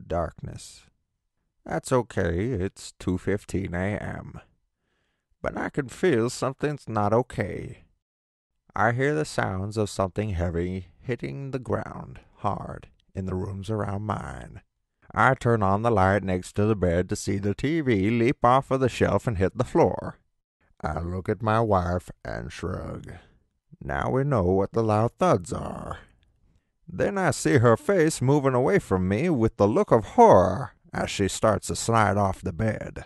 Darkness. That's okay, it's 2:15 a.m. But I can feel something's not okay. I hear the sounds of something heavy hitting the ground hard in the rooms around mine. I turn on the light next to the bed to see the TV leap off of the shelf and hit the floor. I look at my wife and shrug. Now we know what the loud thuds are. Then I see her face moving away from me with the look of horror as she starts to slide off the bed.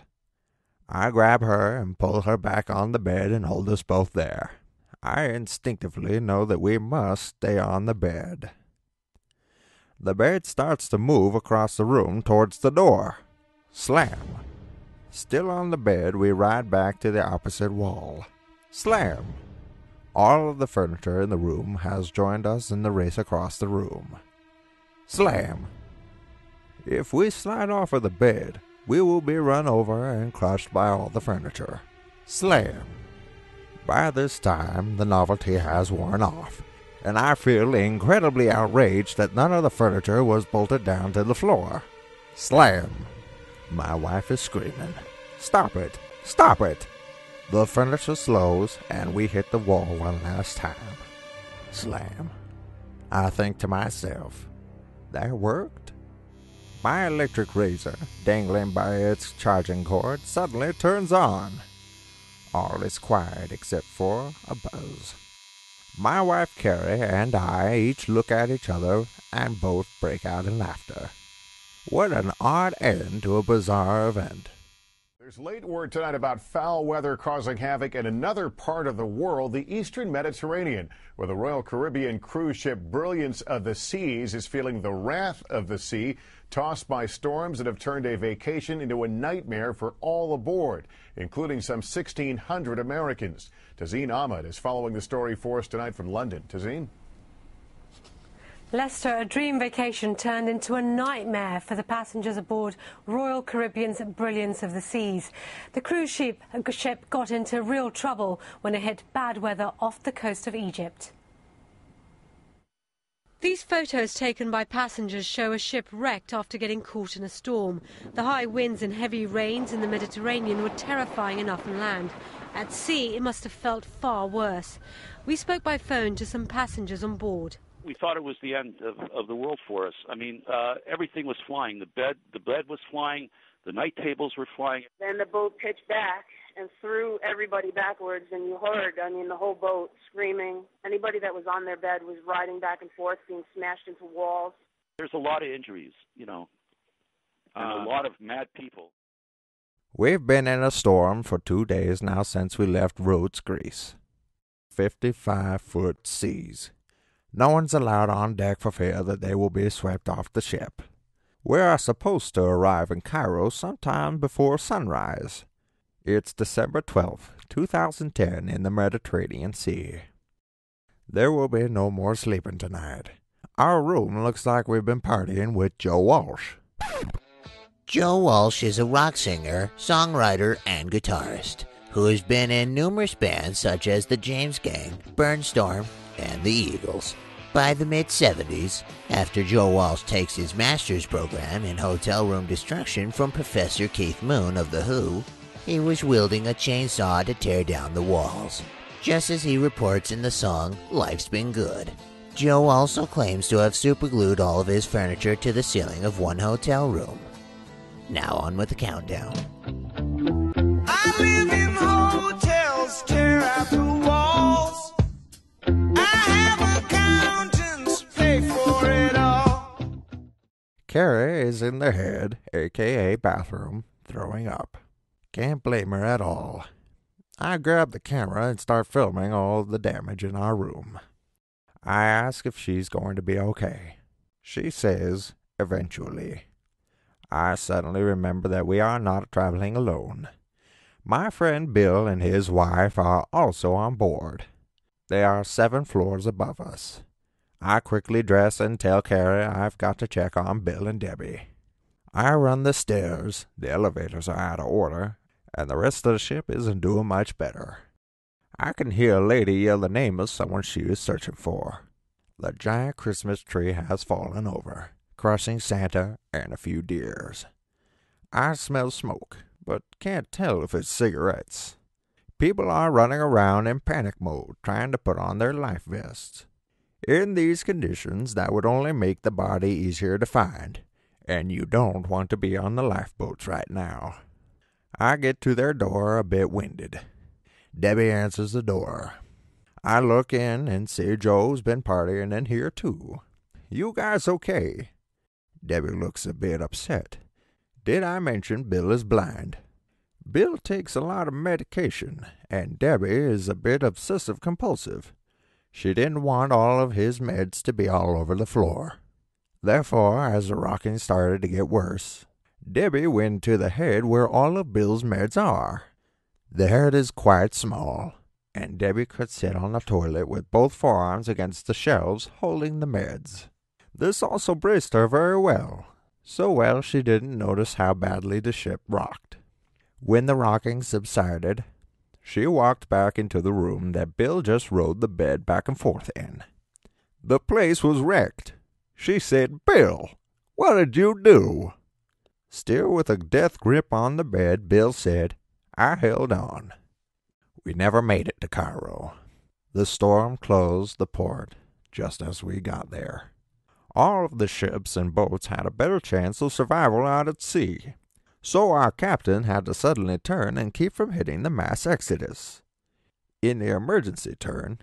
I grab her and pull her back on the bed and hold us both there. I instinctively know that we must stay on the bed. The bed starts to move across the room towards the door. Slam. Still on the bed, we ride back to the opposite wall. Slam. All of the furniture in the room has joined us in the race across the room. Slam. If we slide off of the bed, we will be run over and crushed by all the furniture. Slam. By this time, the novelty has worn off, and I feel incredibly outraged that none of the furniture was bolted down to the floor. Slam! My wife is screaming, "Stop it! Stop it!" The furniture slows, and we hit the wall one last time. Slam! I think to myself, that worked? My electric razor, dangling by its charging cord, suddenly turns on. All is quiet except for a buzz. My wife Carrie and I each look at each other and both break out in laughter. What an odd end to a bizarre event. There's late word tonight about foul weather causing havoc in another part of the world, the eastern Mediterranean, where the Royal Caribbean cruise ship Brilliance of the Seas is feeling the wrath of the sea, tossed by storms that have turned a vacation into a nightmare for all aboard, including some 1,600 Americans. Tazeen Ahmed is following the story for us tonight from London. Tazeen? Leicester, a dream vacation turned into a nightmare for the passengers aboard Royal Caribbean's Brilliance of the Seas. The cruise ship got into real trouble when it hit bad weather off the coast of Egypt. These photos taken by passengers show a ship wrecked after getting caught in a storm. The high winds and heavy rains in the Mediterranean were terrifying enough on land. At sea, it must have felt far worse. We spoke by phone to some passengers on board. We thought it was the end of the world for us. I mean, everything was flying. The bed was flying. The night tables were flying. Then the boat pitched back and threw everybody backwards, and you heard, the whole boat screaming. Anybody that was on their bed was riding back and forth, being smashed into walls. There's a lot of injuries, and a lot of mad people. We've been in a storm for 2 days now since we left Rhodes, Greece. 55-foot seas. No one's allowed on deck for fear that they will be swept off the ship. We are supposed to arrive in Cairo sometime before sunrise. It's December 12th, 2010 in the Mediterranean Sea. There will be no more sleeping tonight. Our room looks like we've been partying with Joe Walsh. Joe Walsh is a rock singer, songwriter, and guitarist who has been in numerous bands such as the James Gang, Burnstorm, and the Eagles. By the mid-70s, after Joe Walsh takes his master's program in hotel room destruction from Professor Keith Moon of The Who, he was wielding a chainsaw to tear down the walls, just as he reports in the song Life's Been Good. Joe also claims to have superglued all of his furniture to the ceiling of one hotel room. Now on with the countdown. I live in hotels, tear out the walls. I have accountants pay for it all. Carrie is in the head, a.k.a. bathroom, throwing up. Can't blame her at all. I grab the camera and start filming all the damage in our room. I ask if she's going to be okay. She says, eventually. I suddenly remember that we are not traveling alone. My friend Bill and his wife are also on board. They are 7 floors above us. I quickly dress and tell Carrie I've got to check on Bill and Debbie. I run the stairs, the elevators are out of order, and the rest of the ship isn't doing much better. I can hear a lady yell the name of someone she is searching for. The giant Christmas tree has fallen over, crushing Santa, and a few deers. I smell smoke, but can't tell if it's cigarettes. People are running around in panic mode, trying to put on their life vests. In these conditions, that would only make the body easier to find, and you don't want to be on the lifeboats right now. I get to their door a bit winded. Debbie answers the door. I look in and see Joe's been partying in here too. You guys okay? Debbie looks a bit upset. Did I mention Bill is blind? Bill takes a lot of medication, and Debbie is a bit obsessive-compulsive. She didn't want all of his meds to be all over the floor. Therefore, as the rocking started to get worse, Debbie went to the head where all of Bill's meds are. The head is quite small, and Debbie could sit on the toilet with both forearms against the shelves holding the meds. This also braced her very well, so well she didn't notice how badly the ship rocked. When the rocking subsided, she walked back into the room that Bill just rode the bed back and forth in. The place was wrecked. She said, "Bill, what did you do?" Still with a death grip on the bed, Bill said, "I held on." We never made it to Cairo. The storm closed the port just as we got there. All of the ships and boats had a better chance of survival out at sea, so our captain had to suddenly turn and keep from hitting the mass exodus. In the emergency turn,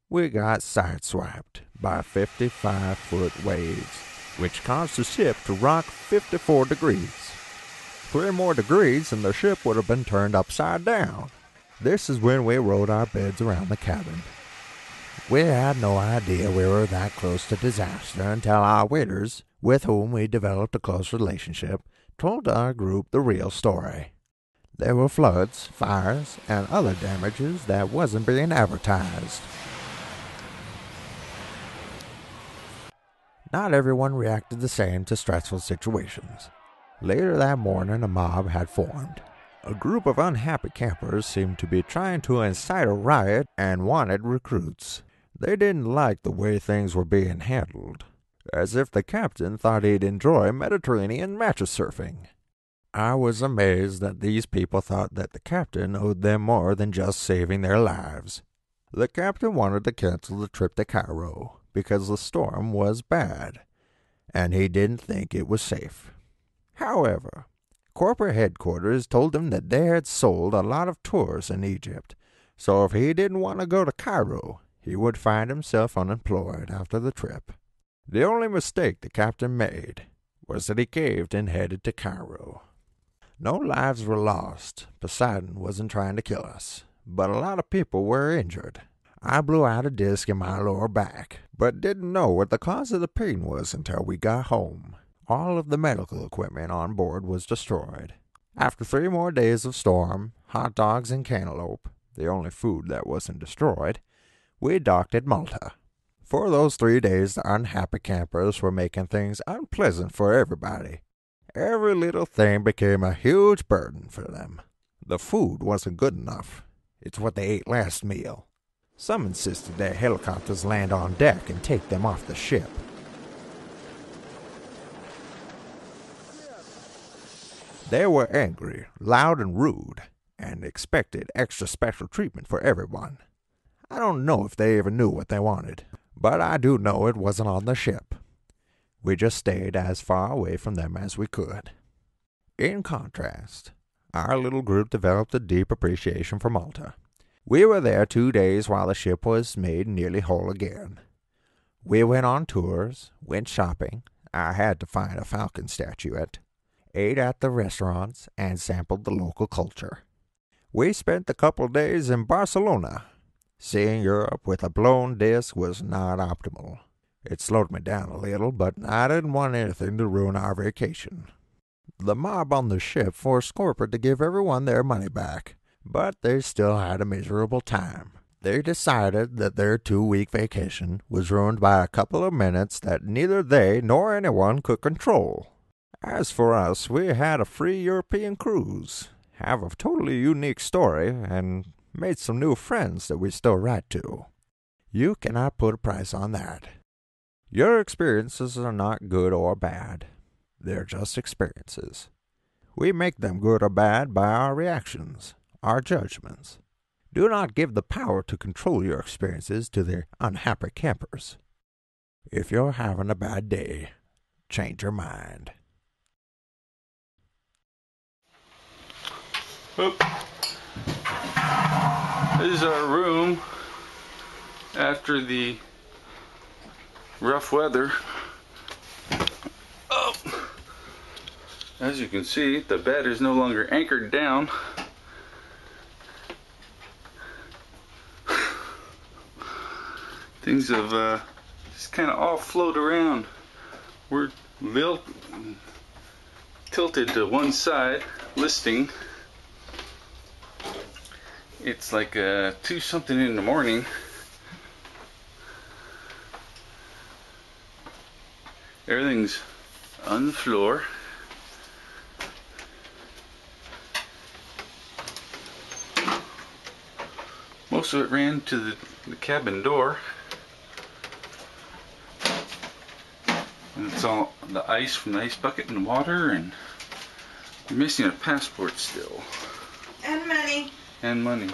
we got sideswiped by 55-foot waves, which caused the ship to rock 54 degrees. 3 more degrees and the ship would have been turned upside down. This is when we rode our beds around the cabin. We had no idea we were that close to disaster until our waiters, with whom we developed a close relationship, told our group the real story. There were floods, fires, and other damages that wasn't being advertised. Not everyone reacted the same to stressful situations. Later that morning, a mob had formed. A group of unhappy campers seemed to be trying to incite a riot and wanted recruits. They didn't like the way things were being handled, as if the captain thought he'd enjoy Mediterranean mattress surfing. I was amazed that these people thought that the captain owed them more than just saving their lives. The captain wanted to cancel the trip to Cairo because the storm was bad, and he didn't think it was safe. However, corporate headquarters told him that they had sold a lot of tours in Egypt, so if he didn't want to go to Cairo, he would find himself unemployed after the trip. The only mistake the captain made was that he caved and headed to Cairo. No lives were lost. Poseidon wasn't trying to kill us, but a lot of people were injured. I blew out a disc in my lower back, but didn't know what the cause of the pain was until we got home. All of the medical equipment on board was destroyed. After 3 more days of storm, hot dogs and cantaloupe, the only food that wasn't destroyed, we docked at Malta. For those 3 days, the unhappy campers were making things unpleasant for everybody. Every little thing became a huge burden for them. The food wasn't good enough. It's what they ate last meal. Some insisted that helicopters land on deck and take them off the ship. They were angry, loud, and rude, and expected extra special treatment for everyone. I don't know if they even knew what they wanted, but I do know it wasn't on the ship. We just stayed as far away from them as we could. In contrast, our little group developed a deep appreciation for Malta. We were there 2 days while the ship was made nearly whole again. We went on tours, went shopping. I had to find a falcon statuette, ate at the restaurants, and sampled the local culture. We spent a couple days in Barcelona. Seeing Europe with a blown disc was not optimal. It slowed me down a little, but I didn't want anything to ruin our vacation. The mob on the ship forced corporate to give everyone their money back, but they still had a miserable time. They decided that their 2-week vacation was ruined by a couple of minutes that neither they nor anyone could control. As for us, we had a free European cruise, have a totally unique story, and made some new friends that we still write to. You cannot put a price on that. Your experiences are not good or bad. They're just experiences. We make them good or bad by our reactions, our judgments. Do not give the power to control your experiences to the unhappy campers. If you're having a bad day, change your mind. Oop. This is our room after the rough weather. Oh. As you can see, the bed is no longer anchored down. Things have just kind of all float around. We're tilted to one side, listing. It's like 2 something in the morning. Everything's on the floor. Most of it ran to the cabin door. And it's all the ice from the ice bucket and water, and we're missing a passport still. And money. And money.